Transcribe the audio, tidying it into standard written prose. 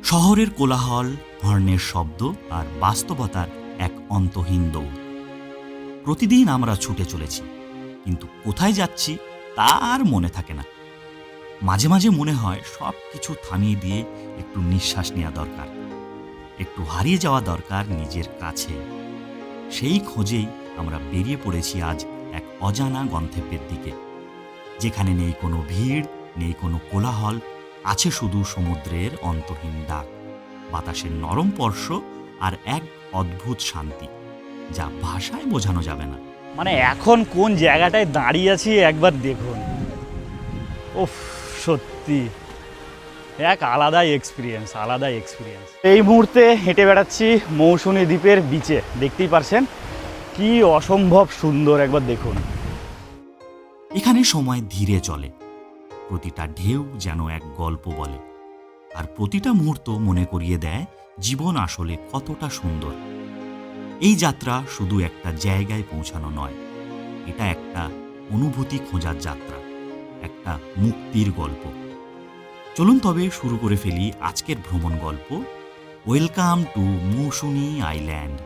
শহরের কোলাহল, হর্নের শব্দ আর বাস্তবতার এক অন্তহীন দৌড়। প্রতিদিন আমরা ছুটে চলেছি, কিন্তু কোথায় যাচ্ছি তা আর মনে থাকে না। মাঝে মাঝে মনে হয় সব কিছু থামিয়ে দিয়ে একটু নিঃশ্বাস নেওয়া দরকার, একটু হারিয়ে যাওয়া দরকার নিজের কাছে। সেই খোঁজেই আমরা বেরিয়ে পড়েছি আজ এক অজানা গন্তব্যের দিকে, যেখানে নেই কোনো ভিড়, নেই কোনো কোলাহল, আছে শুধু সমুদ্রের অন্তহীন ডাক, বাতাসের নরম স্পর্শ আর এক অদ্ভুত শান্তি যা ভাষায় বোঝানো যাবে না। মানে এখন কোন জায়গাটায় দাঁড়িয়ে আছি একবার দেখুন। ওফ, সত্যি এক আলাদাই এক্সপিরিয়েন্স। এই মুহূর্তে হেঁটে বেড়াচ্ছি মৌসুমী দ্বীপের বিচে। দেখতেই পারছেন কি অসম্ভব সুন্দর, একবার দেখুন। এখানে সময় ধীরে চলে, প্রতিটা ঢেউ যেন এক গল্প বলে, আর প্রতিটা মুহূর্ত মনে করিয়ে দেয় জীবন আসলে কতটা সুন্দর। এই যাত্রা শুধু একটা জায়গায় পৌঁছানো নয়, এটা একটা অনুভূতি খোঁজার যাত্রা, একটা মুক্তির গল্প। চলুন তবে শুরু করে ফেলি আজকের ভ্রমণ গল্প। Welcome to Mousumi island.